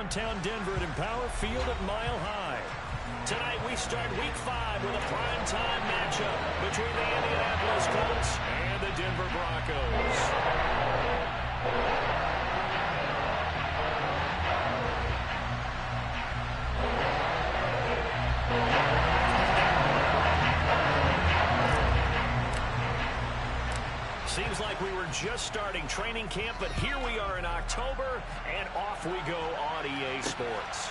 downtown Denver at Empower Field at Mile High. Tonight we start Week 5 with a primetime matchup between the Indianapolis Colts and the Denver Broncos. Seems like we were just starting training camp, but here we are in October, and off we go on EA Sports.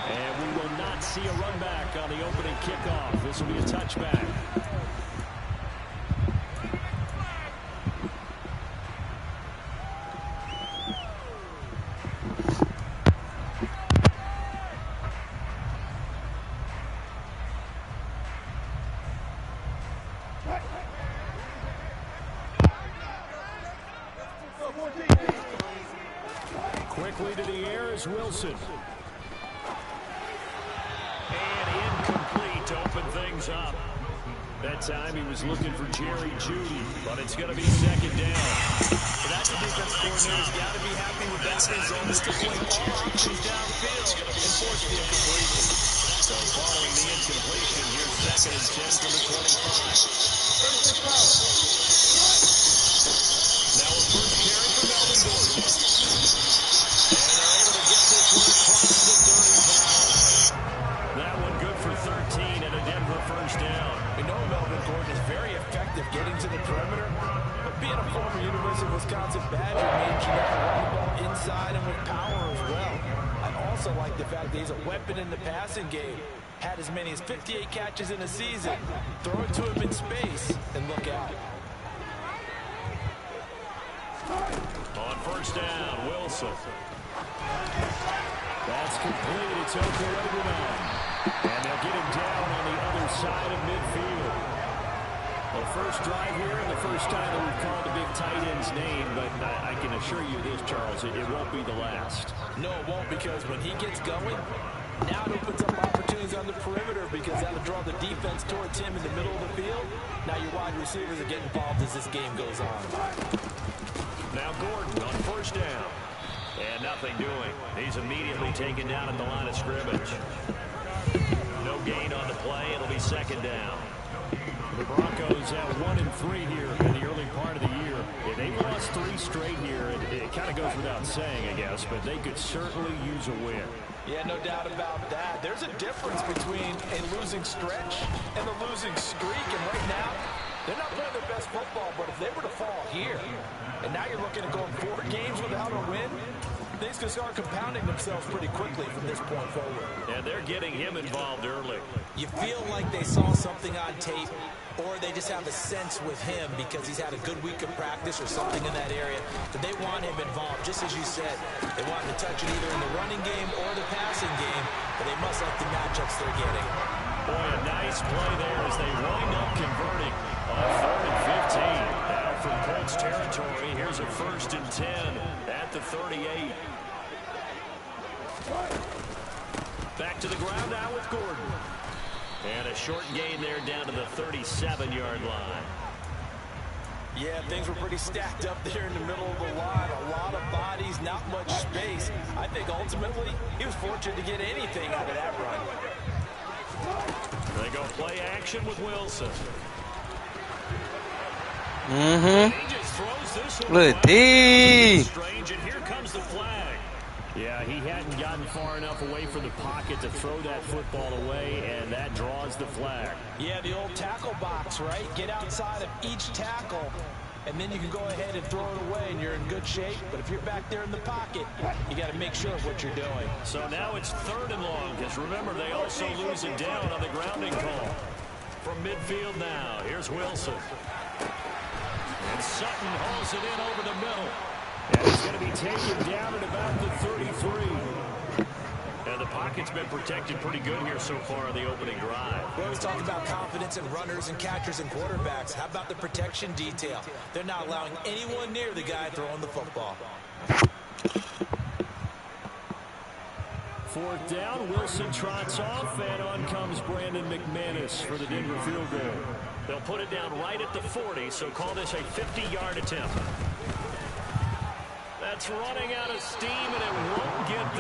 And we will not see a run back on the opening kickoff. This will be a touchback. Quickly to the air is Wilson. And incomplete to open things up. That time he was looking for Jerry Jeudy, but it's going to be second down. So that's the defense coordinator's got to be happy with that result. Is to play all options downfield and force the incompletion. So following the incompletion, here's second and 10 from the 25. Now a first carry for Melvin Gordon. And they're able to get this one across the 35. That one good for 13 and a Denver first down. We know Melvin Gordon is very effective getting to the perimeter, but being a former University of Wisconsin Badger means you have to run the ball inside and with power as well. I also like the fact that he's a weapon in the passing game. Had as many as 58 catches in a season. Throw it to him in space and look out. On first down, Wilson. That's complete. It's Okwuegbunam. And they'll get him down on the other side of midfield. Well, first drive here and the first time that we've called the big tight end's name, but I can assure you this, Charles, it won't be the last. No, it won't, because when he gets going, now it opens up opportunities on the perimeter because that'll draw the defense towards him in the middle of the field. Now your wide receivers are getting involved as this game goes on. Now Gordon on first down. And nothing doing. He's immediately taken down at the line of scrimmage. No gain on the play. It'll be second down. The Broncos at 1-3 here in the early part of the year. Yeah, they lost 3 straight here. It kind of goes without saying, I guess, but they could certainly use a win. Yeah, no doubt about that. There's a difference between a losing stretch and a losing streak, and right now, they're not playing their best football, but if they were to fall here, and now you're looking at going 4 games without a win, things can start compounding themselves pretty quickly from this point forward. And they're getting him involved early. You feel like they saw something on tape, or they just have a sense with him because he's had a good week of practice or something in that area, that they want him involved. Just as you said, they want him to touch it either in the running game or the passing game, but they must like the matchups they're getting. Boy, a nice play there as they wind up converting on 3rd and 15. Now from Colts territory, here's a 1st and 10 at the 38. Back to the ground now with Gordon. And a short gain there down to the 37-yard line. Yeah, things were pretty stacked up there in the middle of the line. A lot of bodies, not much space. I think ultimately he was fortunate to get anything out of that run. They go play action with Wilson. Mm-hmm. He just throws this one Look at D. strange, and here comes the flag. Yeah, he hadn't gotten far enough away from the pocket to throw that football away, and that draws the flag. Yeah, the old tackle box, right? Get outside of each tackle, and then you can go ahead and throw it away, and you're in good shape. But if you're back there in the pocket, you got to make sure of what you're doing. So now it's 3rd and long, because remember, they also lose it down on the grounding call. From midfield now, here's Wilson. And Sutton hauls it in over the middle. And he's going to be taken down at about the 33. And the pocket's been protected pretty good here so far on the opening drive. We always talk about confidence in runners and catchers and quarterbacks. How about the protection detail? They're not allowing anyone near the guy throwing the football. 4th down, Wilson trots off, and on comes Brandon McManus for the Denver field goal. They'll put it down right at the 40, so call this a 50-yard attempt. That's running out of steam, and it won't get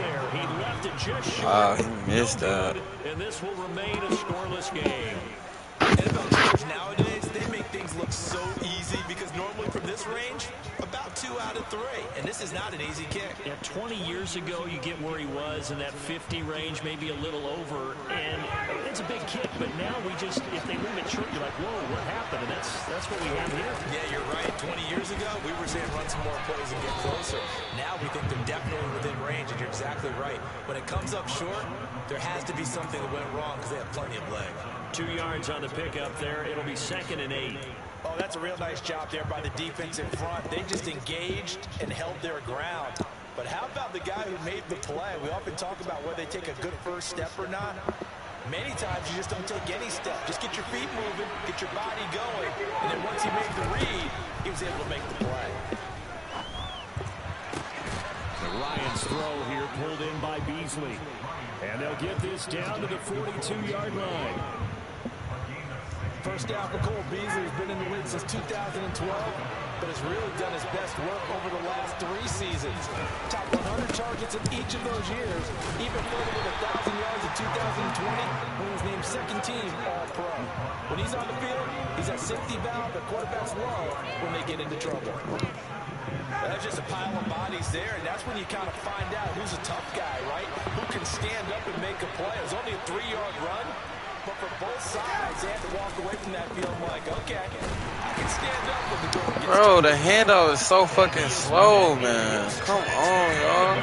just short. Wow, he missed that. And this will remain a scoreless game. NFL teams nowadays, they make things look so easy because normally from this range, about 2 out of 3. And this is not an easy kick. Yeah, 20 years ago, you get where he was in that 50 range, maybe a little over, and it's a big kick. But now we just, if they leave it short, you're like, whoa, what happened? And that's what we have here. Yeah, you're right. 20 years ago, we were saying run some more plays and get closer. Now we think they're definitely within range, and you're exactly right. When it comes up short, there has to be something that went wrong because they have plenty of leg. 2 yards on the pickup there. It'll be 2nd and 8. Oh, that's a real nice job there by the defense in front. They just engaged and held their ground. But how about the guy who made the play? We often talk about whether they take a good first step or not. Many times you just don't take any step. Just get your feet moving, get your body going. And then once he made the read, he was able to make the play. Ryan's throw here pulled in by Beasley. And they'll get this down to the 42-yard line. First down for Cole Beasley, who's been in the league since 2012, but has really done his best work over the last 3 seasons. Top 100 targets in each of those years, even further with 1,000 yards in 2020 when he was named second team All-Pro. When he's on the field, he's that safety valve that quarterbacks love when they get into trouble. That's just a pile of bodies there, and that's when you kind of find out who's a tough guy, right? Who can stand up and make a play. It was only a 3-yard run, but for both sides, they had to walk away from that field like, okay, I can stand up when the door gets Bro, the handoff is so fucking slow, man. Come on, y'all.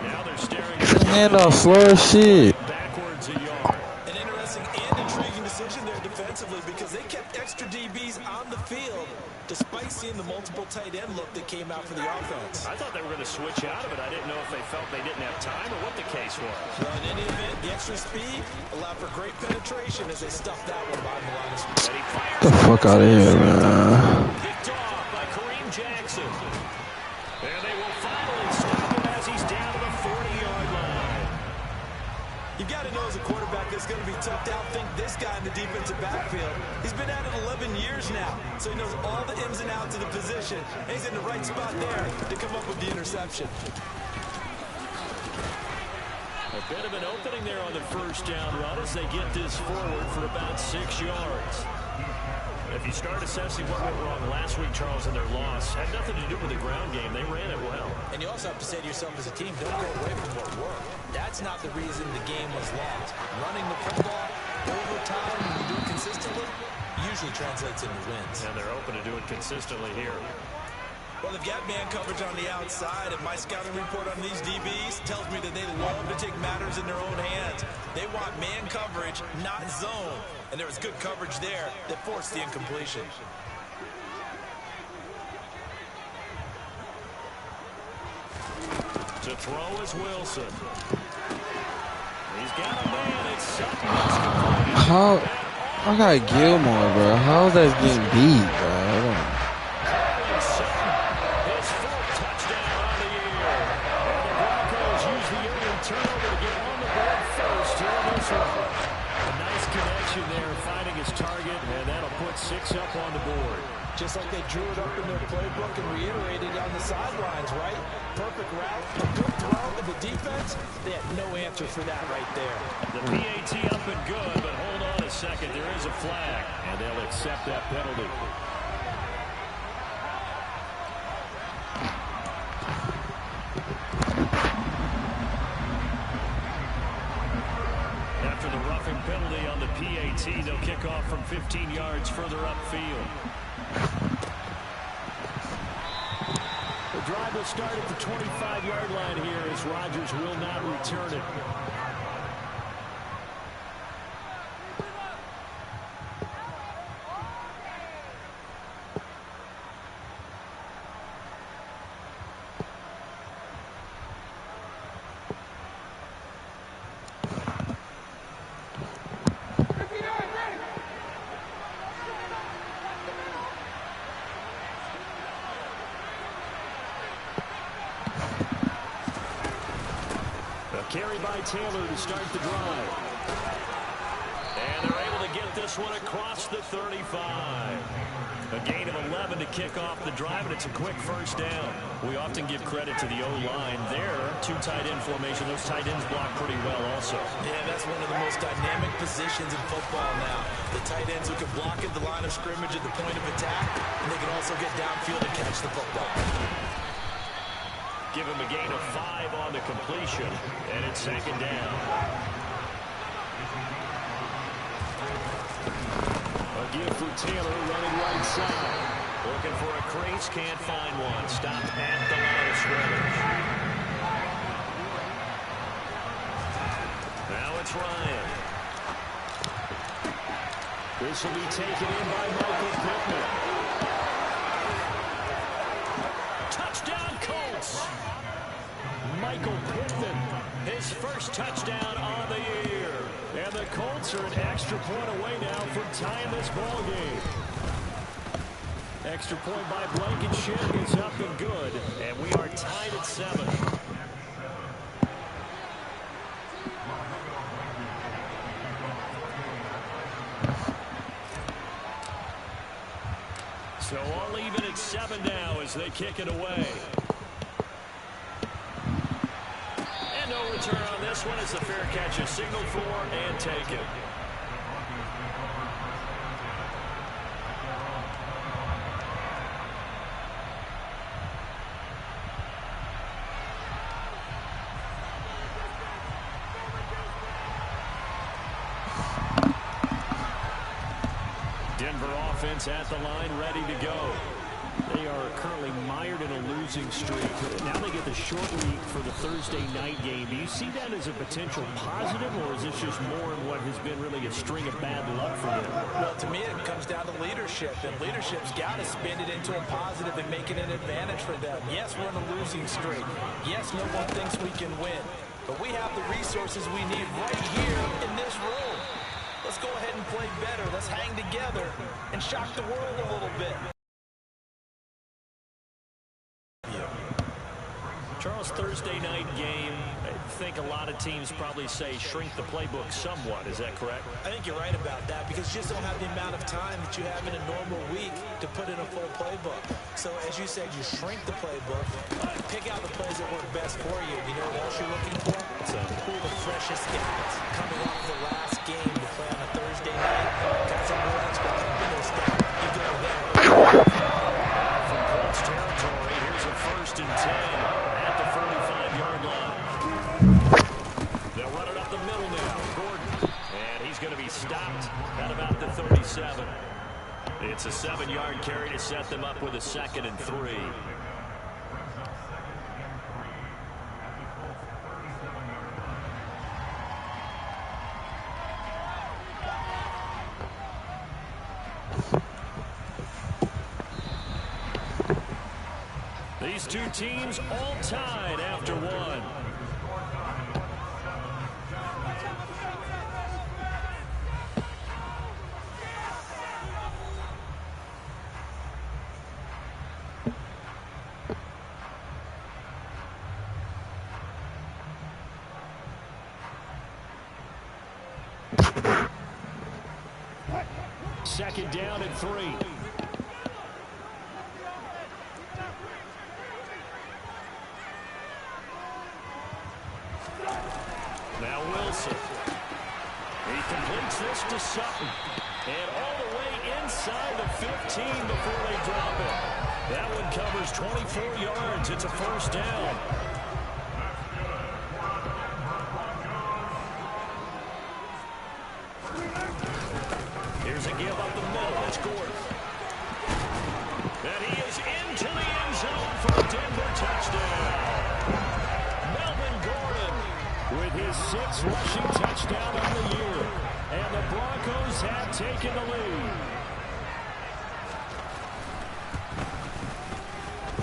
Now they're staring The handoff slow as shit. backwards a yard. An interesting and intriguing decision there defensively because they kept extra DBs on the field despite seeing the multiple tight end look that came out for the offense. I thought they were going to switch out of it. I didn't know if they felt they didn't have time or what the case was. Well, in any event, the extra speed allowed for great penetration as they stuffed that one by the line of scrimmage. And he fires. Get the fuck out of here, man. Picked off by Kareem Jackson. And they will finally stop him as he's down to the 40-yard line. You've got to know as a quarterback it's going to be tough to outthink this guy in the defensive backfield. He's been at it 11 years now, so he knows all the ins and outs of the position. And he's in the right spot there to come up with the interception. A bit of an opening there on the first down run as they get this forward for about 6 yards. If you start assessing what went wrong last week, Charles, in their loss, had nothing to do with the ground game. They ran it well. And you also have to say to yourself as a team, don't go away from what worked. That's not the reason the game was lost. Running the football over time, when you do it consistently, usually translates into wins. And they're open to do it consistently here. Well, they've got man coverage on the outside, and my scouting report on these DBs tells me that they love to take matters in their own hands. They want man coverage, not zone. And there was good coverage there that forced the incompletion. To throw is Wilson. He's got a man. It's Sutton. How? I got Gilmore, bro. How's that getting beat, bro? I don't. His fourth touchdown on the year. And the Broncos use the early turnover to get on the board first here in this one. A nice connection there, finding his target, and that'll put 6 up on the board. Just like they drew it up in their playbook and reiterated on the sidelines, right? Perfect route, a good throw to the defense. They had no answer for that right there. The PAT up and good, but hold on a second. There is a flag, and they'll accept that penalty. After the roughing penalty on the PAT, they'll kick off from 15 yards further upfield. The drive will start at the 25-yard line here as Rodgers will not return it. Carry by Taylor to start the drive. And they're able to to get this one across the 35. A gain of 11 to kick off the drive, and it's a quick first down. We often give credit to the O-line. There, two tight end formation. Those tight ends block pretty well also. Yeah, that's one of the most dynamic positions in football now. The tight ends who can block at the line of scrimmage at the point of attack, and they can also get downfield and catch the football. Give him a gain of 5 on the completion, and it's second down. A give for Taylor running right side. Looking for a crease, can't find one. Stopped at the line of scrimmage. Now it's Ryan. This will be taken in by Michael Pittman. Touchdown Colts. Michael Pittman, his first touchdown on the year. And the Colts are an extra point away now from tying this ball game. Extra point by Blankenship is up and good. And we are tied at 7. So all even at 7 now as they kick it away. And no return on this one as the fair catch is signaled for and taken. Denver offense at the line, ready to go. They are currently mired in a losing streak. Now they get the short week for the Thursday night game. Do you see that as a potential positive, or is this just more of what has been really a string of bad luck for them? Well, to me, it comes down to leadership, and leadership's got to spin it into a positive and make it an advantage for them. Yes, we're in a losing streak. Yes, no one thinks we can win, but we have the resources we need right here in this room. Let's go ahead and play better. Let's hang together and shock the world a little bit. Charles, Thursday night game, I think a lot of teams probably say shrink the playbook somewhat. Is that correct? I think you're right about that because you just don't have the amount of time that you have in a normal week to put in a full playbook. So as you said, you shrink the playbook, pick out the plays that work best for you. You know what else you're looking for? So pull the freshest guys coming off the last game to play on a Thursday night. Got some more that's going to be those guys. You go there. From Colts territory, here's a 1st and 10. At the 45-yard line. They'll run it up the middle now. Gordon. And he's going to be stopped at about the 37. It's a 7-yard carry to set them up with a 2nd and 3. These two teams all tied after one. Second down and 3. Now Wilson. He completes this to Sutton. And all the way inside the 15 before they drop it. That one covers 24 yards. It's a 1st down. Here's a give up the middle. It's Gordon. And he is into the end zone for a Denver touchdown. Melvin Gordon with his 6th rushing touchdown of the year. And the Broncos have taken the lead.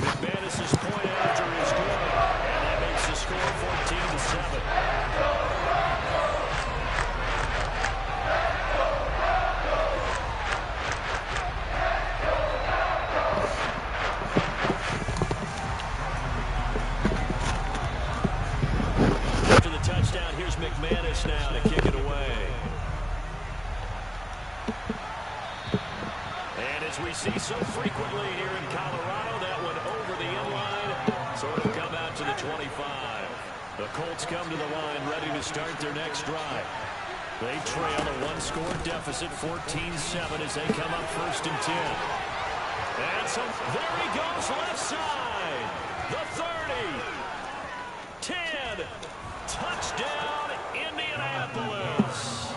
McManus's point after is good. And that makes the score 14-7. After the touchdown, here's McManus now to kick it away. see so frequently here in Colorado. That one over the inline, so it'll come out to the 25. The Colts come to the line ready to start their next drive. They trail a one-score deficit, 14-7, as they come up 1st and 10. And so there he goes, left side. The 30. 10. Touchdown, Indianapolis.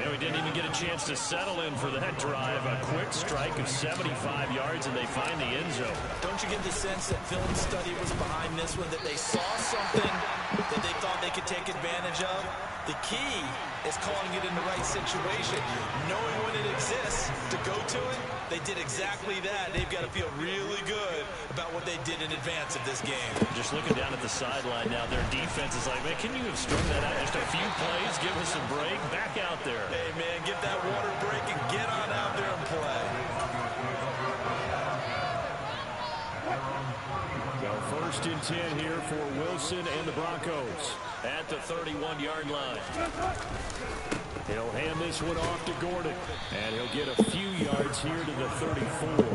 And we didn't even get a chance to settle in for that drive. A quick strike of 75 yards, and they find the end zone. Don't you get the sense that film study was behind this one, that they saw something that they thought they could take advantage of? The key is calling it in the right situation, knowing when it exists to go to it. They did exactly that. They've got to feel really good about what they did in advance of this game. Just looking down at the sideline now, their defense is like, man, can you have strung that out? Just a few plays, give us a break, back out there. Hey, man, get that water break and get on out there and play. So 1st and 10 here for Wilson and the Broncos at the 31-yard line. He'll hand this one off to Gordon, and he'll get a few yards here to the 34.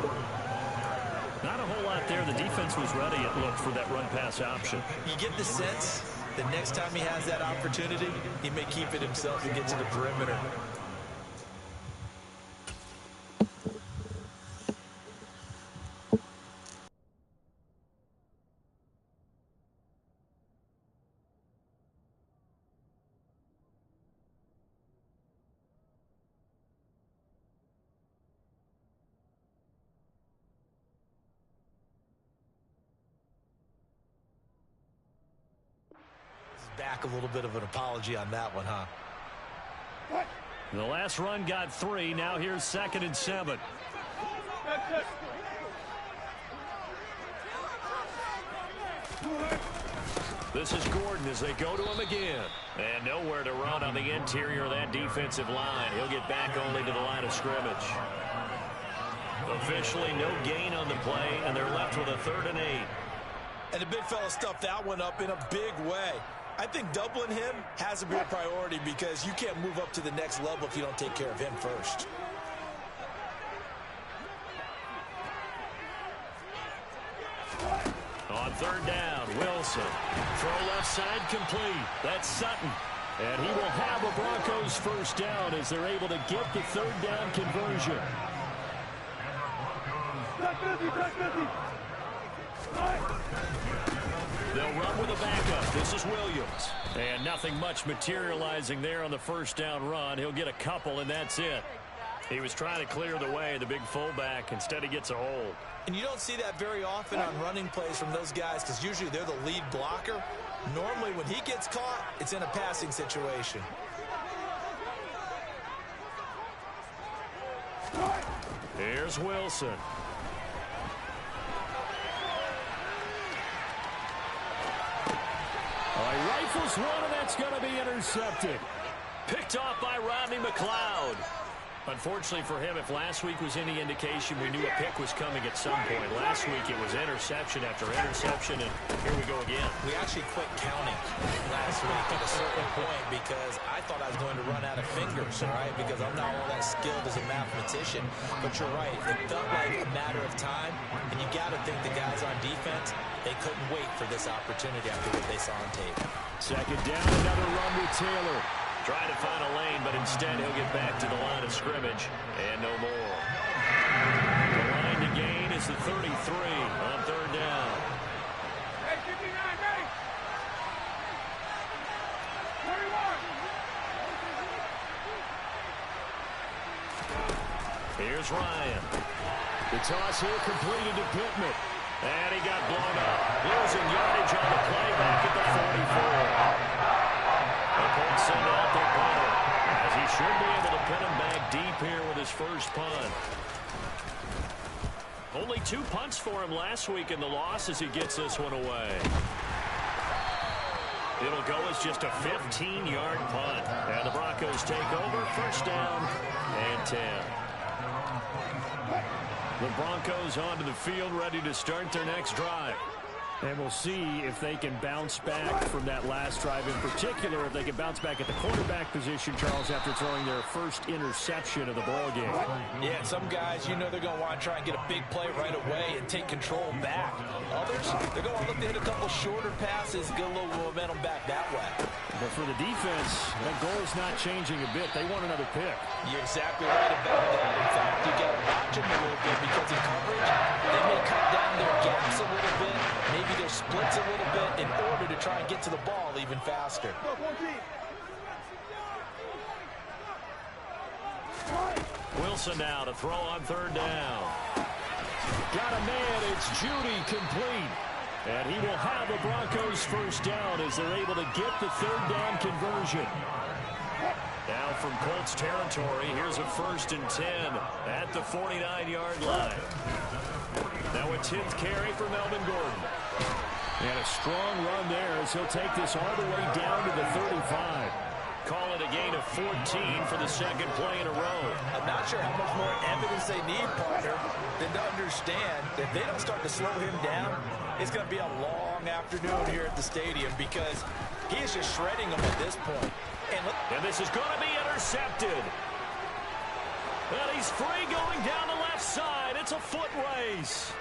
Not a whole lot there. The defense was ready, it looked, for that run-pass option. You get the sense that next time he has that opportunity, he may keep it himself and get to the perimeter. Back a little bit of an apology on that one, huh? The last run got 3. Now here's 2nd and 7. This is Gordon as they go to him again. And nowhere to run on the interior of that defensive line. He'll get back only to the line of scrimmage. Officially no gain on the play, and they're left with a 3rd and 8. And the big fella stuffed that one up in a big way. I think doubling him has to be a priority because you can't move up to the next level if you don't take care of him first. On 3rd down, Wilson. Throw left side complete. That's Sutton. And he will have a Broncos 1st down as they're able to get the 3rd down conversion. They'll run with a backup. This is Williams. And nothing much materializing there on the 1st down run. He'll get a couple, and that's it. He was trying to clear the way, the big fullback. Instead, he gets a hold. And you don't see that very often on running plays from those guys because usually they're the lead blocker. Normally, when he gets caught, it's in a passing situation. Here's Wilson. Rifles one, and that's going to be intercepted. Picked off by Rodney McLeod. Unfortunately for him, if last week was any indication, we knew a pick was coming at some point. Last week it was interception after interception, and here we go again. We actually quit counting last week at a certain point because I thought I was going to run out of fingers, all right, because I'm not all that skilled as a mathematician. But you're right, it felt like a matter of time, and you got to think the guys on defense, they couldn't wait for this opportunity after what they saw on tape. 2nd down, another run with Taylor. Trying to find a lane, but instead he'll get back to the line of scrimmage, and no more. The line to gain is the 33 on 3rd down. Hey, 59, ready. 31. Here's Ryan. The toss here completed to Pittman. And he got blown up. Losing yardage on the play back at the 44. The Colts send out their punter, as he should be able to pin him back deep here with his first punt. Only 2 punts for him last week in the loss as he gets this one away. It'll go as just a 15-yard punt. And the Broncos take over, 1st down and 10. The Broncos onto the field ready to start their next drive. And we'll see if they can bounce back from that last drive in particular, if they can bounce back at the quarterback position, Charles, after throwing their first interception of the ballgame. Yeah, some guys, you know they're going to want to try and get a big play right away and take control back. Others, they're going to look to hit a couple shorter passes, get a little momentum back that way. But for the defense, that goal's not changing a bit. They want another pick. You're exactly right about that. In fact, you got to watch them a little bit because in coverage, they may cut down their gaps a little bit, maybe their splits a little bit in order to try and get to the ball even faster. Wilson now to throw on third down. Got a man. It's Judy complete. And he will have the Broncos first down as they're able to get the third down conversion. Now from Colts territory, here's a 1st and 10 at the 49-yard line. Now a 10th carry for Melvin Gordon. And a strong run there as he'll take this all the way down to the 35. Call it a gain of 14 for the second play in a row. I'm not sure how much more evidence they need, partner, than to understand that if they don't start to slow him down, it's going to be a long afternoon here at the stadium because he is just shredding them at this point. And this is going to be intercepted. And he's free going down the left side. It's a foot race.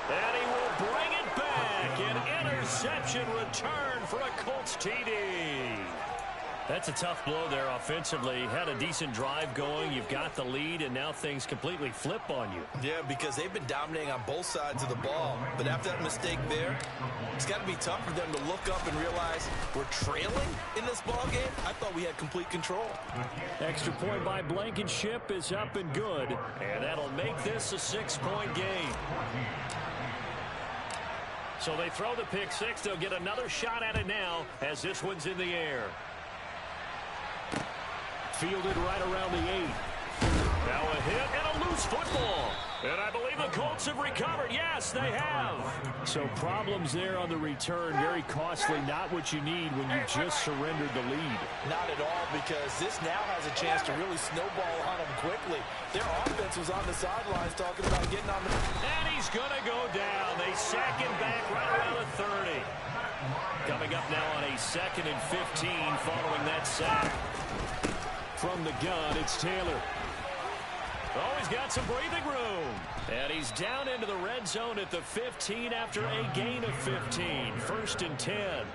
And he will bring it back. An interception return for a Colts TD. That's a tough blow there offensively. Had a decent drive going. You've got the lead, and now things completely flip on you. Yeah, because they've been dominating on both sides of the ball. But after that mistake there, it's got to be tough for them to look up and realize we're trailing in this ball game. I thought we had complete control. Extra point by Blankenship is up and good, and that'll make this a 6-point game. So they throw the pick six. They'll get another shot at it now as this one's in the air. Fielded right around the 8. Now a hit and a loose football. And I believe the Colts have recovered. Yes, they have. So problems there on the return. Very costly. Not what you need when you just surrendered the lead. Not at all, because this now has a chance to really snowball on them quickly. Their offense was on the sidelines talking about getting on the... And he's going to go down. They sack him back right around the 30. Coming up now on a 2nd and 15 following that sack. From the gun, it's Taylor. Oh, he's got some breathing room. And he's down into the red zone at the 15 after a gain of 15. 1st and 10.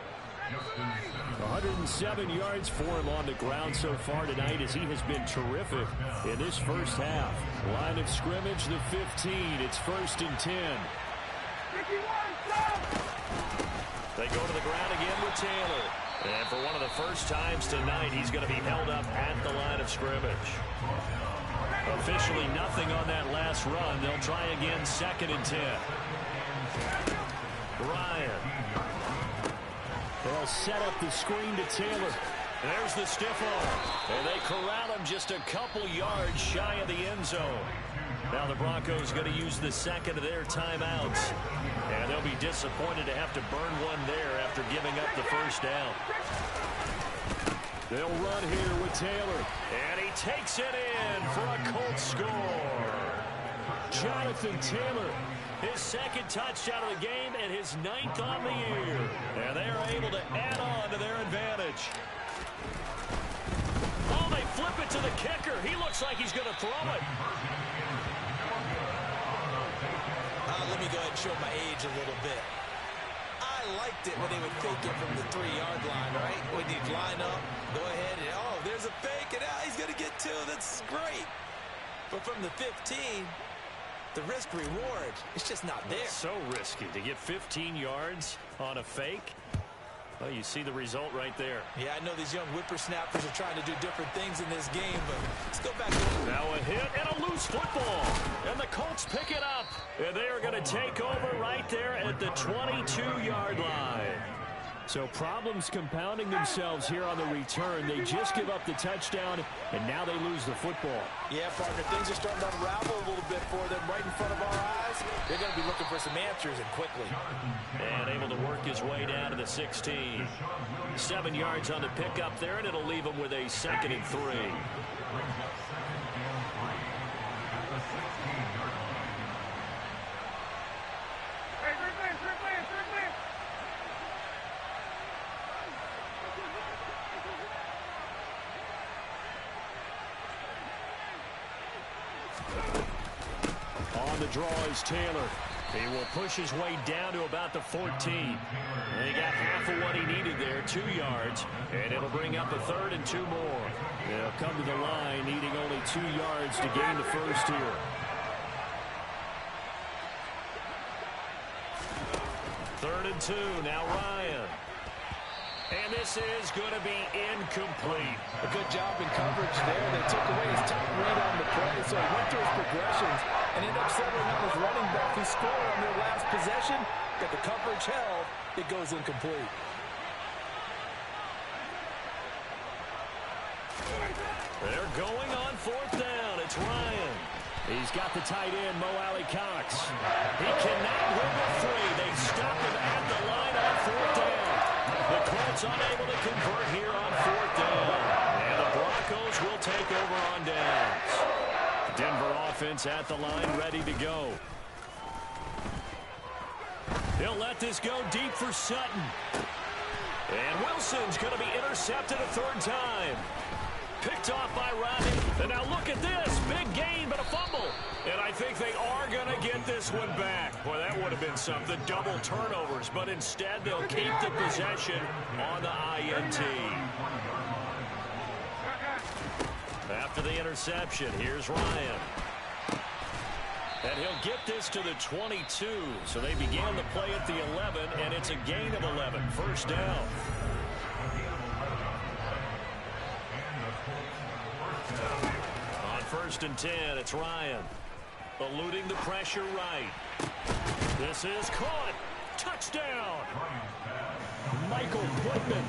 107 yards for him on the ground so far tonight as he has been terrific in this first half. Line of scrimmage, the 15. It's 1st and 10. They go to the ground again with Taylor. And for one of the first times tonight, he's going to be held up at the line of scrimmage. Officially nothing on that last run. They'll try again 2nd and 10. Ryan. They'll set up the screen to Taylor. There's the stiff arm. And they corral him just a couple yards shy of the end zone. Now the Broncos going to use the second of their timeouts. And they'll be disappointed to have to burn one there after giving up the first down. They'll run here with Taylor. And he takes it in for a Colts score. Jonathan Taylor, his 2nd touchdown of the game and his 9th on the year. And they are able to add on to their advantage. Oh, they flip it to the kicker. He looks like he's going to throw it. Let me go ahead and show my age a little bit. I liked it when they would fake it from the 3-yard line, right? When they'd line up, go ahead and, oh, there's a fake, and he's going to get 2. That's great. But from the 15, the risk-reward, it's just not there. So risky to get 15 yards on a fake. Well, you see the result right there. Yeah, I know these young whippersnappers are trying to do different things in this game, but let's go back. Now a hit and a loose football. And the Colts pick it up. And they are going to take over right there at the 22-yard line. So problems compounding themselves here on the return. They just give up the touchdown, and now they lose the football. Yeah, partner, things are starting to unravel a little bit for them right in front of our eyes. They're going to be looking for some answers, and quickly. And able to work his way down to the 16. 7 yards on the pickup there, and it'll leave him with a 2nd and 3. Hey, 3 plays, 3 plays, 3 draw is Taylor. He will push his way down to about the 14. And he got half of what he needed there, 2 yards. And it'll bring up a 3rd and 2 more. They'll come to the line needing only 2 yards to gain the first here. Third and 2, now Ryan. And this is going to be incomplete. A good job in coverage there. They took away his top read on the play, so he went through his progressions and ended up settling on his running back who scored on their last possession. But the coverage held. It goes incomplete. They're going on 4th down. It's Ryan. He's got the tight end, Mo Alley-Cox. He cannot win the free. They stop him at the line on 4th down. The Colts unable to convert here on 4th down. And the Broncos will take over on downs. Denver offense at the line, ready to go. He'll let this go deep for Sutton. And Wilson's going to be intercepted a 3rd time. Picked off by Rodney. And now look at this. Big gain, but a fumble. And I think they are going to get this one back. Boy, that would have been something. Double turnovers. But instead, they'll keep the possession on the INT. After the interception, here's Ryan. And he'll get this to the 22. So they began the play at the 11, and it's a gain of 11. First down. On 1st and 10, it's Ryan. Eluding the pressure right. This is caught. Touchdown. Michael Pittman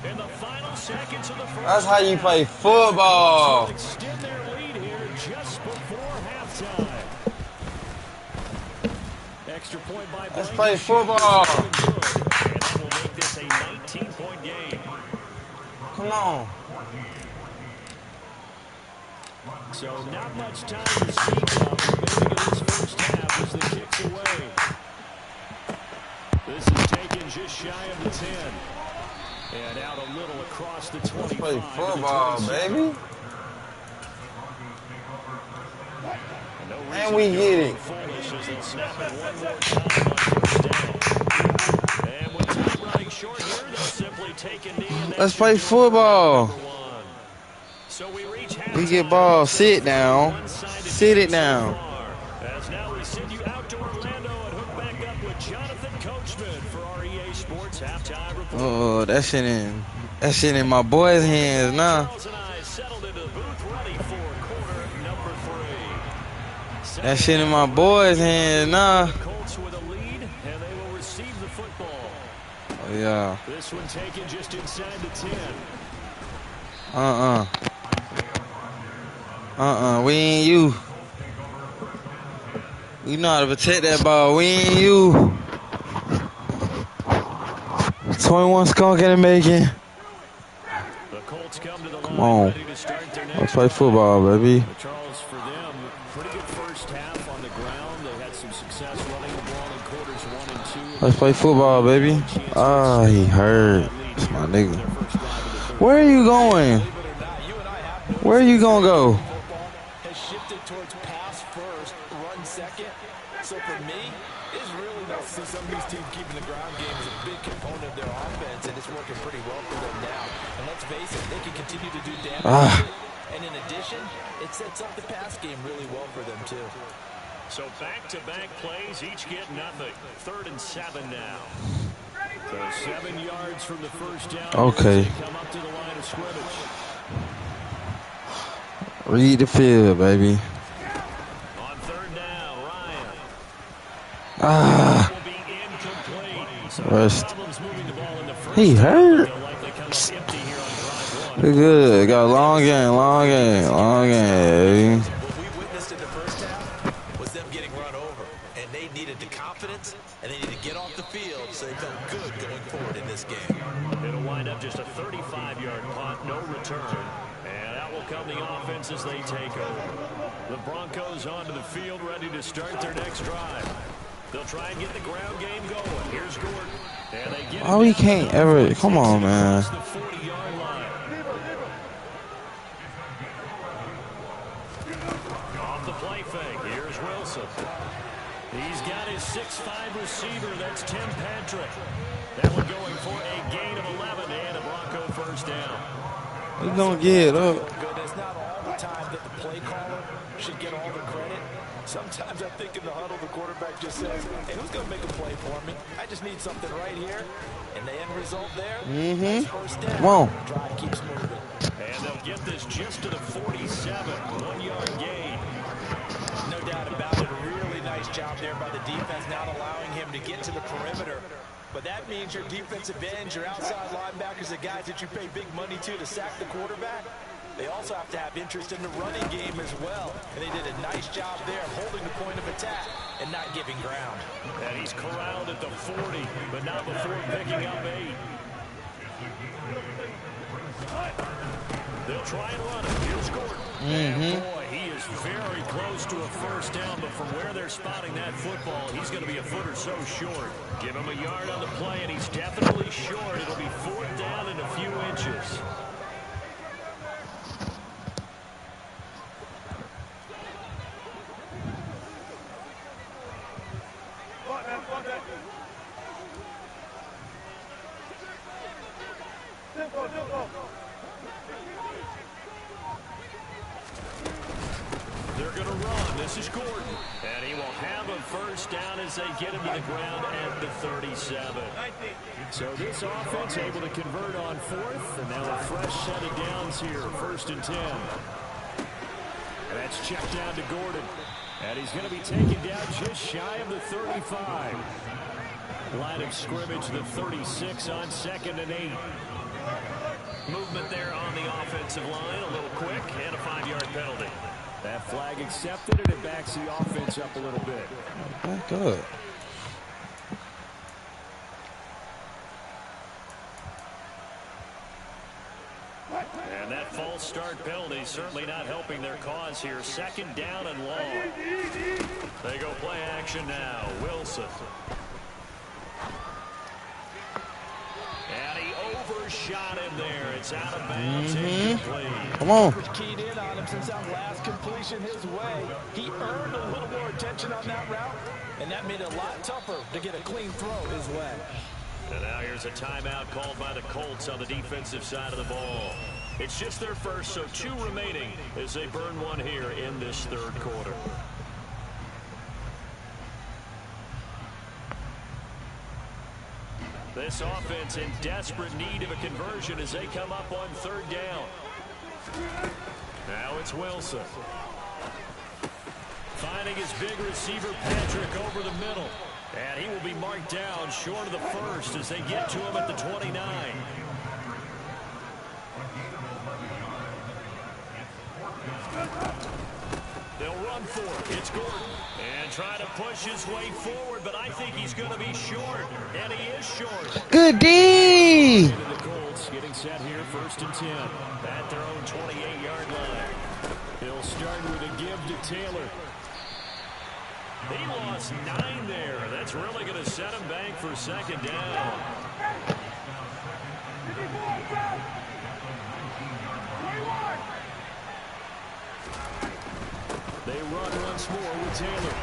in the final seconds of the first. That's how you play football. Extend their lead here just before halftime. Extra point by Let's Blankenship. play football. And that will make this a 19-point game. Come on. So not much time to speak of remaining in this first half as the kick's away. This is taken just shy of the 10. And out a little across the 25. Let's play football, baby. And we get it. Foolish as they snap it one more time on 1st down. And with time running short here, they'll simply take a knee. And Let's play football. So we reach We get ball. Sit down. Sit it down. As now we send you out to Orlando and hook back up with Jonathan Coachman for our EA Sports halftime report. Oh, that shit in my boy's hands now. Charles and I settled into the booth ready for quarter number 3. That shit in my boy's hands now. Colts with a lead, and they will receive the football. Oh, yeah. This one taken just inside the 10. We ain't you. We know how to protect that ball. We ain't you. 21 skunk in the making. The Colts come to the Come line on. ready to start their next Let's play football, baby. Charles, for them, pretty good first half on the ground. They had some success running the ball in quarters 1 and 2. Let's play football, baby. Ah, he hurt. That's my nigga. Where are you going? Where are you gonna go? Has shifted towards pass first, run second. So for me, it's really nice to see some of these teams keeping the ground game as a big component of their offense, and it's working pretty well for them now. And let's face it, they can continue to do damage. And in addition, it sets up the pass game really well for them too. So back-to-back plays, each get nothing. 3rd and 7 now. So 7 yards from the first down. Okay. They come up to the line of scrimmage. Read the field, baby. On 3rd down, Ryan. Ah. Will be incomplete. So Rest. problems moving the ball in the first He half. hurt. They'll likely come up empty here on drive 1. We're good. Got a long game, baby. What we witnessed in the first half was them getting run over, and they needed the confidence, and they needed to get off the field so they felt good going forward in this game. It'll wind up just a 35-yard punt, no return. And out will come the offense as they take over. The Broncos onto the field, ready to start their next drive. They'll try and get the ground game going. Here's Gordon. And they get Oh, we can't ever. Come on, man. the 40-yard line. Off the play fake. Here's Wilson. He's got his 6'5" receiver. That's Tim Patrick. That one going for a gain of 11 and a Bronco first down. He's going to get up. Goodness, not all the time that the play caller should get all the credit. Sometimes I think in the huddle, the quarterback just says, hey, who's going to make a play for me? I just need something right here. And the end result there, nice first down. Come on. Drive keeps moving. And they'll get this just to the 47. 1-yard gain. No doubt about it. A really nice job there by the defense, not allowing him to get to the perimeter. But that means your defensive ends, your outside linebackers, the guys that you pay big money to sack the quarterback, they also have to have interest in the running game as well. And they did a nice job there of holding the point of attack and not giving ground. And he's corralled at the 40, but not before picking up 8. They'll try and run it. Here's Gordon. And boy, he is very close to a first down, but from where they're spotting that football, he's going to be a foot or so short. Give him a yard on the play, and he's definitely short. It'll be 4th down and a few inches. They're going to run. This is Gordon. And he will have a first down as they get him to the ground at the 37. So this offense able to convert on 4th. And now a fresh set of downs here. 1st and 10. And that's checked down to Gordon. And he's going to be taken down just shy of the 35. Line of scrimmage, the 36 on 2nd and 8. Movement there on the offensive line. A little quick and a 5-yard penalty. That flag accepted, and it backs the offense up a little bit. Back up. And that false start penalty certainly not helping their cause here. 2nd down and long. They go play action now. Wilson. And he overshot him there. It's out of bounds. Incomplete. Come on. Keyed in on him since that last completion his way. He earned a little more attention on that route, and that made it a lot tougher to get a clean throw his way. And now here's a timeout called by the Colts on the defensive side of the ball. It's just their first, so 2 remaining as they burn one here in this 3rd quarter. This offense in desperate need of a conversion as they come up on 3rd down. Now it's Wilson. Finding his big receiver Patrick over the middle. And he will be marked down short of the 1st as they get to him at the 29. They'll run for it. It's Gordon. And trying to push his way forward, but I think he's going to be short. And he is short. Good D. The Colts getting set here, 1st and 10 at their own 28-yard line. He'll start with a give to Taylor. He lost 9 there. That's really going to set him back for 2nd down. They run once more with Taylor.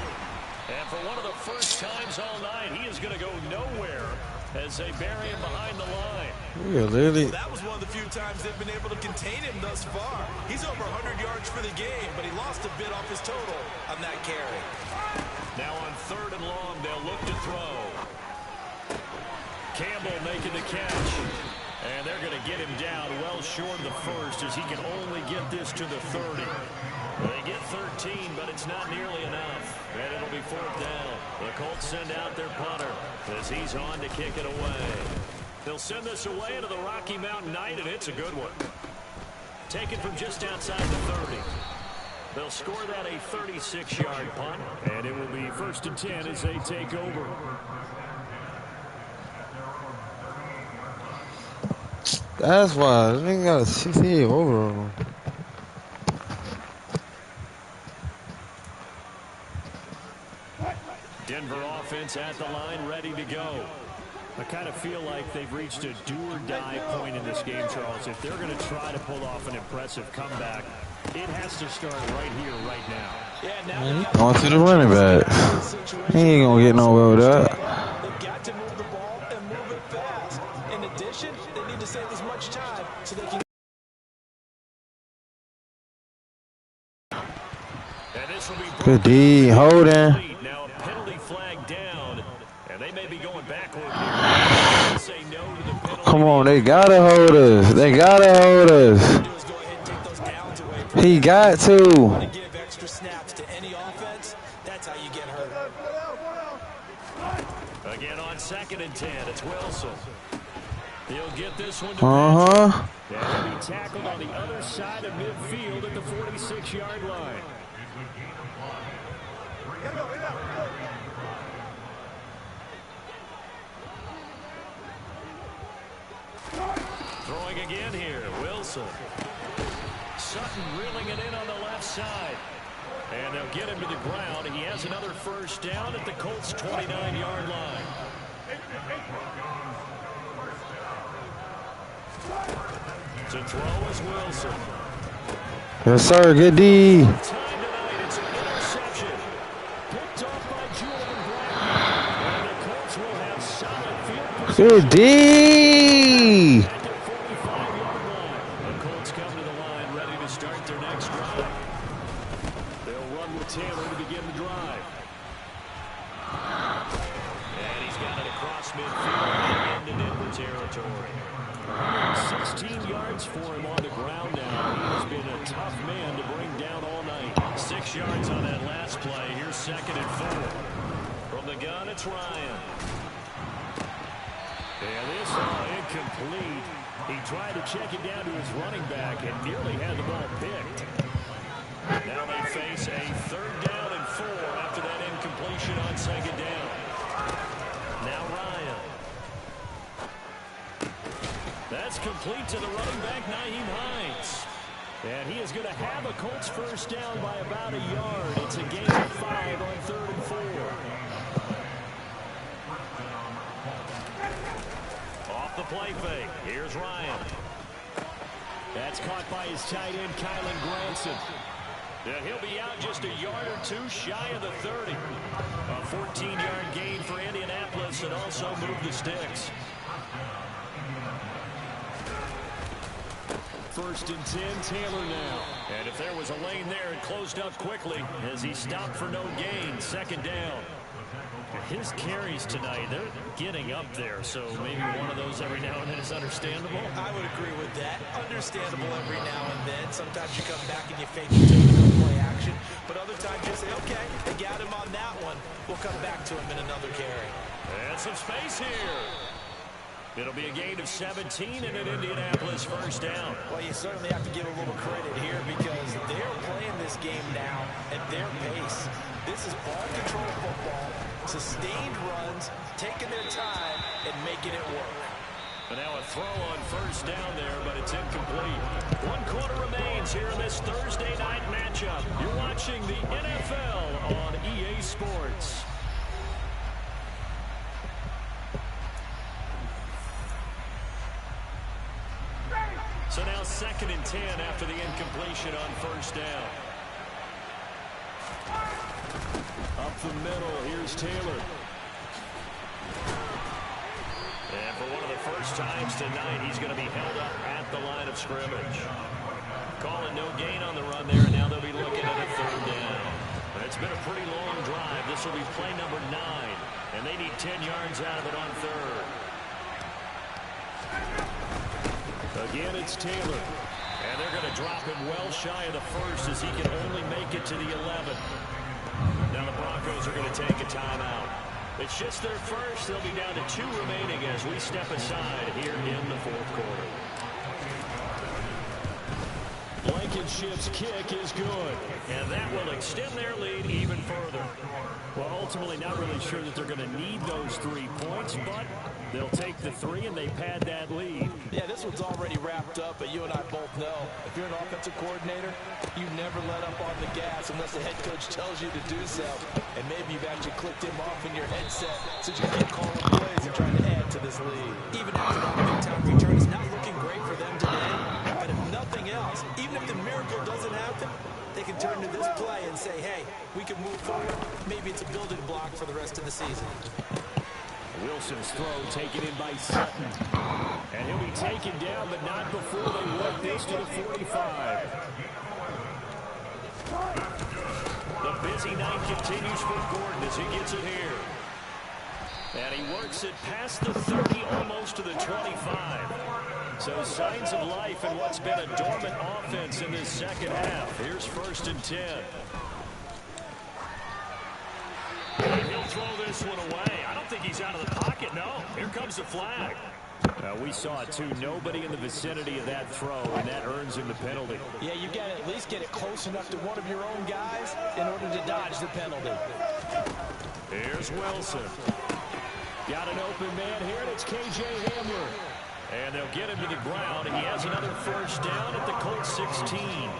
And for one of the first times all night, he is going to go nowhere as they bury him behind the line. Really? That was one of the few times they've been able to contain him thus far. He's over 100 yards for the game, but he lost a bit off his total on that carry. Now on 3rd and long, they'll look to throw. Campbell making the catch. And they're going to get him down well short of the 1st as he can only get this to the 30. They get 13, but it's not nearly enough. And it'll be 4th down. The Colts send out their punter as he's on to kick it away. They'll send this away into the Rocky Mountain Night, and it's a good one. Taken from just outside the 30. They'll score that a 36-yard punt, and it will be 1st and 10 as they take over. That's why. This nigga got a 68 over on him. Denver offense at the line, ready to go. I kind of feel like they've reached a do-or-die point in this game, Charles. If they're going to try to pull off an impressive comeback, It has to start right here, right now. Yeah, now Man, he going to the running back. He ain't gonna get nowhere with that. they've got to move the ball and move it fast. In addition, they need to save as much time so they can. And this will be Good D, holding. now a penalty flag down, and they may be going backward here. Say no to the penalty. Come on, they gotta hold us. They gotta hold us. Do is go ahead and take those downs away from He got to. to give extra snaps to any offense. That's how you get hurt. Again on 2nd and 10, it's Wilson. He'll get this one to Uh-huh. and he'll be tackled on the other side of midfield at the 46-yard line. Throwing again here, Wilson. Sutton reeling it in on the left side. And they'll get him to the ground. He has another first down at the Colts' 29-yard line. To throw is Wilson. Yes, sir. Good D. Time tonight, it's an interception. Picked off by Julian Brown. And the Colts will have solid field position. Good D. At the 45-yard line. The Colts come to the line ready to start their next drive. They'll run with Taylor to begin the drive. And he's got it across midfield into Denver territory. 16 yards for him on the ground now. He has been a tough man to bring down all night. 6 yards on that last play. Here's 2nd and 4. From the gun, it's Ryan. And this incomplete. He tried to check it down to his running back and nearly had the ball picked. Now they face a 3rd down and 4 after that incompletion on 2nd down. Now Ryan. That's complete to the running back, Nyheim Hines. And he is going to have a Colts first down by about a yard. It's a gain of 5 on 3rd and 4. Off the play fake. Here's Ryan. That's caught by his tight end, Kylen Granson. And he'll be out just a yard or two shy of the 30. A 14-yard gain for Indianapolis and also move the sticks. 1st and 10, Taylor now. And if there was a lane there, it closed up quickly as he stopped for no gain. 2nd down. His carries tonight, they're getting up there, so maybe one of those every now and then is understandable. I would agree with that. Understandable every now and then. Sometimes you come back and you fake it till you play action. But other times you say, okay, they got him on that one. We'll come back to him in another carry. And some space here. It'll be a gain of 17 and an Indianapolis first down. Well, you certainly have to give a little credit here because they're playing this game now at their pace. This is ball control football, sustained runs, taking their time, and making it work. And now a throw on first down there, but it's incomplete. 1 quarter remains here in this Thursday night matchup. You're watching the NFL on EA Sports. So now 2nd and 10 after the incompletion on first down. Up the middle, here's Taylor. And for one of the first times tonight, he's going to be held up at the line of scrimmage. Calling no gain on the run there, and now they'll be looking at a 3rd down. It's been a pretty long drive. This will be play number 9, and they need 10 yards out of it on 3rd. Again, it's Taylor. And they're going to drop him well shy of the 1st as he can only make it to the 11. Now the Broncos are going to take a timeout. It's just their first. They'll be down to 2 remaining as we step aside here in the 4th quarter. Blankenship's kick is good, and that will extend their lead even further. Well, ultimately, not really sure that they're going to need those 3 points, but they'll take the 3 and they pad that lead. Yeah, this one's already wrapped up, but you and I both know if you're an offensive coordinator, you never let up on the gas unless the head coach tells you to do so. And maybe you've actually clicked him off in your headset so you keep calling plays and trying to add to this lead. Even after that big-time return, it's not looking great for them today. But if nothing else, even if the miracle doesn't happen, we can move forward. Maybe it's a building block for the rest of the season. Wilson's throw taken in by Sutton. And he'll be taken down, but not before they work this to the 45. The busy night continues for Gordon as he gets it here. And he works it past the 30, almost to the 25. So signs of life in what's been a dormant offense in this second half. Here's 1st and 10. And he'll throw this one away. I don't think he's out of the pocket, no. Here comes the flag. We saw it, too. Nobody in the vicinity of that throw, and that earns him the penalty. Yeah, you got to at least get it close enough to one of your own guys in order to dodge the penalty. Here's Wilson. Got an open man here, and it's K.J. Hamler. And they'll get him to the ground. He has another 1st down at the Colts 16.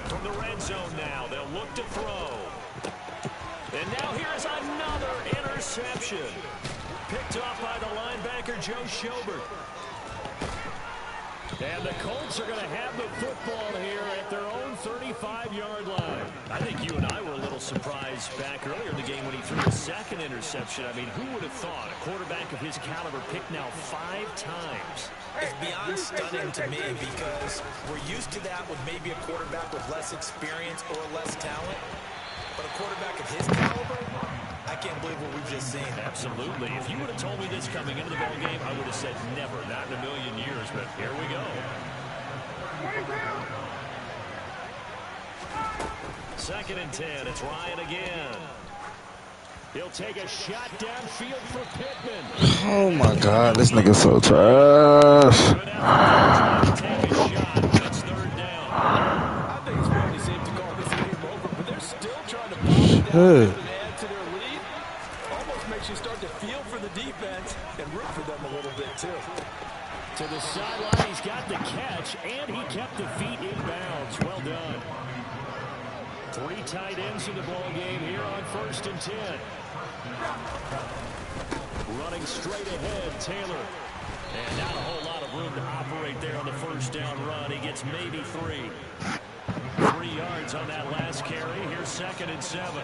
From the red zone now, they'll look to throw. And now here's another interception. Picked off by the linebacker, Joe Schobert. And the Colts are going to have the football here at their own 35-yard line. I think you and I were a little surprised back earlier in the game when he threw a 2nd interception. I mean, who would have thought a quarterback of his caliber picked now 5 times? It's beyond stunning to me because we're used to that with maybe a quarterback with less experience or less talent. But a quarterback of his caliber, I can't believe what we've just seen. Absolutely. If you would have told me this coming into the ball game, I would have said never, not in a million years. But here we go. 2nd and 10. It's Ryan again. He'll take a shot downfield for Pittman. Oh my God, this nigga's so trash. Good effort to take a shot. It's 3rd down. I think it's probably safe to call this game over, but they're still trying to pop it down and add to their lead. Almost makes you start to feel for the defense and root for them a little bit, too. To the sideline, he's got the catch, and he kept the feet in bounds. Well done. 3 tight ends in the ball game here on 1st and 10. Running straight ahead, Taylor. And not a whole lot of room to operate there on the 1st down run. He gets maybe 3. 3 yards on that last carry. Here's 2nd and 7.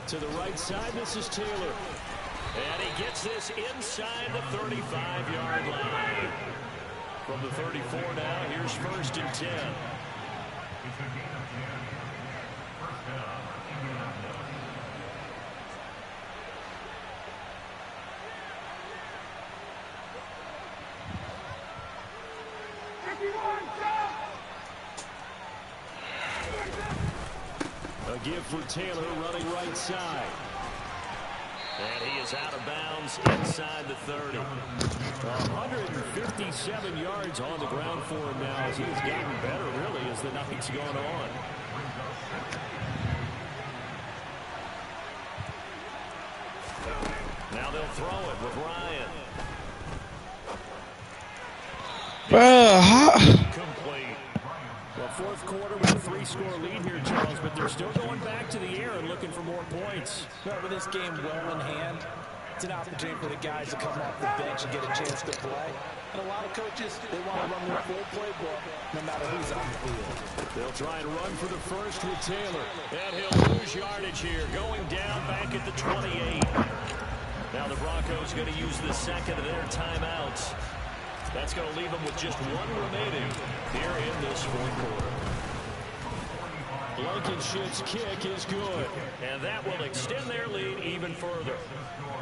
To the right side, this is Taylor. And he gets this inside the 35-yard line. From the 34 now, here's 1st and 10. A give for Taylor running right side. And he is out of bounds inside the 30. 157 yards on the ground for him now as he has gotten better, really, as the night's gone on. Now they'll throw it with Ryan. Complete. Well, 4th quarter with a 3-score lead here, Charles, but they're still going back to the air and looking for more points. Well, with this game well in hand, it's an opportunity for the guys to come off the bench and get a chance to play. And a lot of coaches, they want to run their full playbook no matter who's on the field. They'll try and run for the 1st with Taylor. And he'll lose yardage here, going down back at the 28. Now the Broncos going to use the 2nd of their timeouts. That's going to leave them with just 1 remaining here in this 4th quarter. Blankenship's kick is good, and that will extend their lead even further.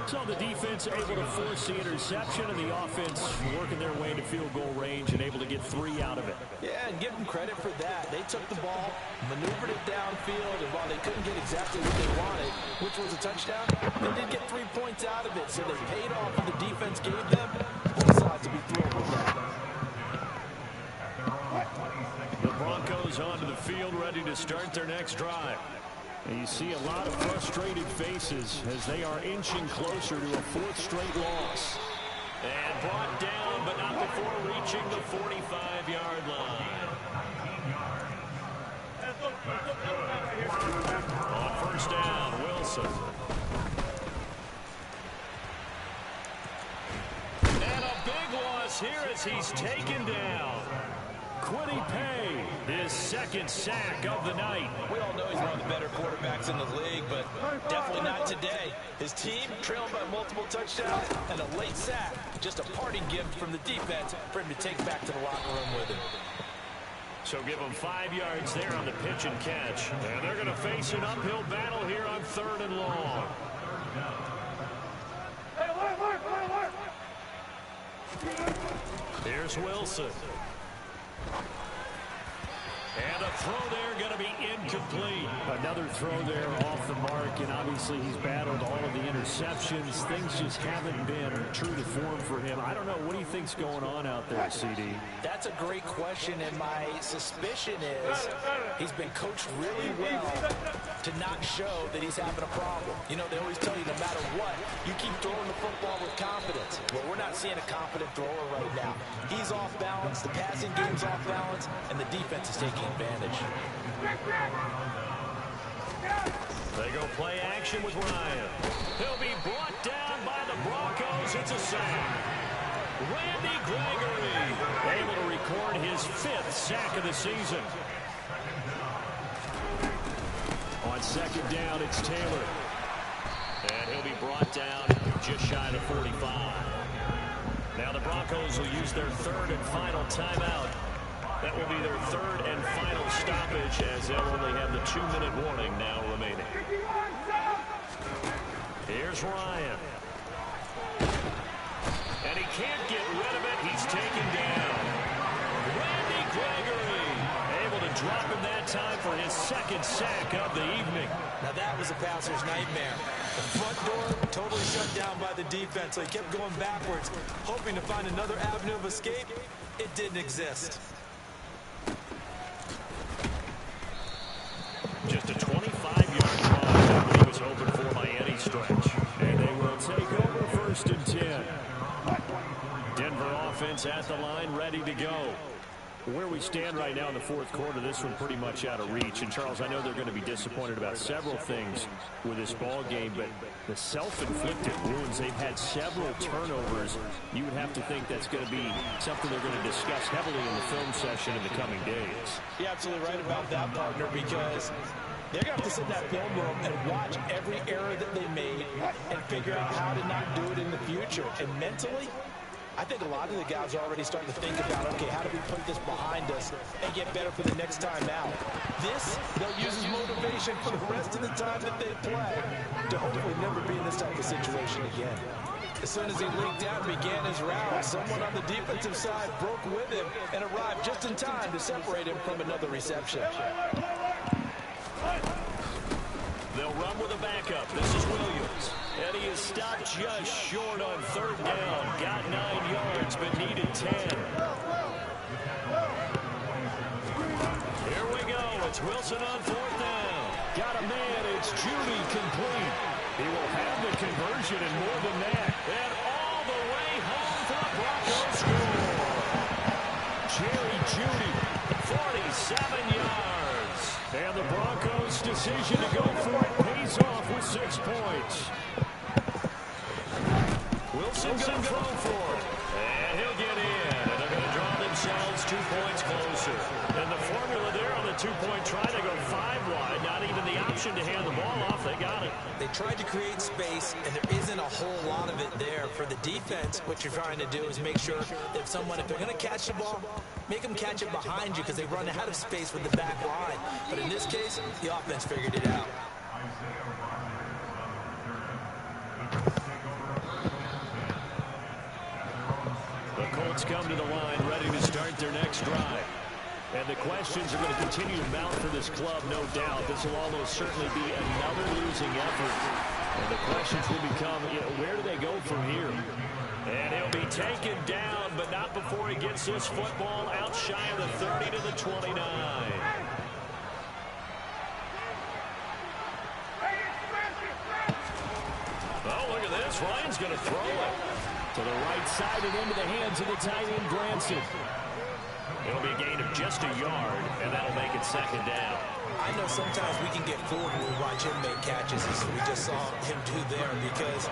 So the defense able to force the interception, and the offense working their way to field goal range and able to get 3 out of it. Yeah, and give them credit for that. They took the ball, maneuvered it downfield, and while they couldn't get exactly what they wanted, which was a touchdown, they did get 3 points out of it, so they paid off what the defense gave them. Both sides to be thrilled with that. The Broncos onto the field, ready to start their next drive. And you see a lot of frustrated faces as they are inching closer to a 4th straight loss. And brought down, but not before reaching the 45-yard line. On 1st down, Wilson. And a big loss here as he's taken down. Quiddy Pay, his second sack of the night. We all know he's one of the better quarterbacks in the league, but definitely not today. His team trailed by multiple touchdowns and a late sack. Just a parting gift from the defense for him to take back to the locker room with him. So give them 5 yards there on the pitch and catch. And they're going to face an uphill battle here on 3rd and long. Here's Wilson. And a throw there going to be incomplete. Another throw there off the mark, and obviously he's battled all of the interceptions. Things just haven't been true to form for him. I don't know. What do you think's going on out there, CD? That's a great question, and my suspicion is he's been coached really well to not show that he's having a problem. You know, they always tell you no matter what, you keep throwing the football with confidence. Well, we're not seeing a confident thrower right now. He's off balance, the passing game's off balance, and the defense is taking advantage. They go play action with Ryan. He'll be brought down by the Broncos. It's a sack. Randy Gregory able to record his 5th sack of the season. On 2nd down, it's Taylor. And he'll be brought down just shy of 45. Now the Broncos will use their 3rd and final timeout. That will be their 3rd and final stoppage, as they'll only have the 2-minute warning now remaining. Here's Ryan. And he can't get rid of it. He's taken down. Randy Gregory able to drop him that time for his 2nd sack of the evening. Now that was a passer's nightmare. The front door totally shut down by the defense, so he kept going backwards, hoping to find another avenue of escape. It didn't exist. Just a 25-yard drive that he was hoping for by any stretch. And they will take over 1st and 10. Denver offense at the line, ready to go. Where we stand right now in the 4th quarter, this one pretty much out of reach. And, Charles, I know they're going to be disappointed about several things with this ball game, but the self-inflicted wounds, they've had several turnovers. You would have to think that's going to be something they're going to discuss heavily in the film session in the coming days. You're absolutely right about that, partner, because they're going to have to sit in that film room and watch every error that they made and figure out how to not do it in the future. And mentally, I think a lot of the guys are already starting to think about, okay, how do we put this behind us and get better for the next time out? This, they'll use as motivation for the rest of the time that they play to hopefully never be in this type of situation again. As soon as he leaked out and began his route, someone on the defensive side broke with him and arrived just in time to separate him from another reception. They'll run with a backup. This is Williams. And he is stopped just short on 3rd down. Got 9 yards, but needed 10. Here we go. It's Wilson on 4th down. Got a man. It's Judy complete. He will have the conversion and more than that. And all the way home for the Broncos score. Jerry Judy, 47 yards. And the Broncos' decision to go for it pays off with 6 points. Wilson going to throw for it. And he'll get in. And they're going to draw themselves 2 points closer. And the formula there on the 2-point try, they go 5 wide. Not even the option to hand the ball off. They got it. They tried to create space, and there isn't a whole lot of it there for the defense. What you're trying to do is make sure that if they're going to catch the ball, make them catch it behind you because they run out of space with the back line. But in this case, the offense figured it out. The Colts come to the line, ready to start their next drive. And the questions are going to continue to mount for this club, no doubt. This will almost certainly be another losing effort. And the questions will become, where do they go from here? And he'll be taken down, but not before he gets this football out shy of the 30 to the 29. Oh, look at this. Ryan's going to throw it to the right side and into the hands of the tight end, Granson. It'll be a gain of just a yard, and that'll make it 2nd down. I know sometimes we can get fooled when we watch him make catches, as we just saw him do there, because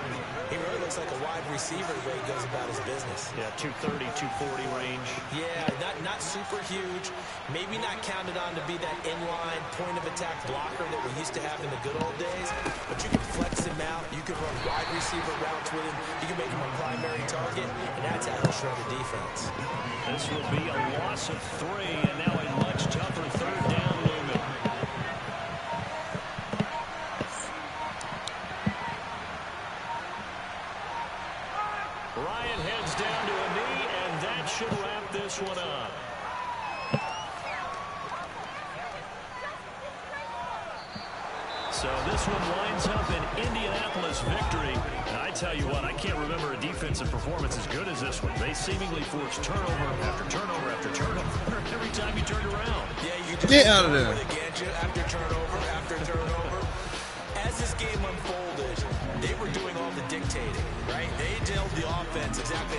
he really looks like a wide receiver the way he goes about his business. Yeah, 230, 240 range. Yeah, not super huge. Maybe not counted on to be that inline point-of-attack blocker that we used to have in the good old days, but you can flex him out. You can run wide receiver routes with him. You can make him a primary target, and that's how he'll shred a defense. This will be a loss of 3, and now a much tougher third down looming. Ryan heads down to a knee, and that should wrap this one up. So this one winds up an Indianapolis victory. And I tell you what, I can't remember a defensive performance as good as this one. They seemingly forced turnover after turnover after turnover every time you turned around. Yeah, you just get out of there. After turnover after turnover. As this game unfolded, they were doing all the dictating, right? They told the offense exactly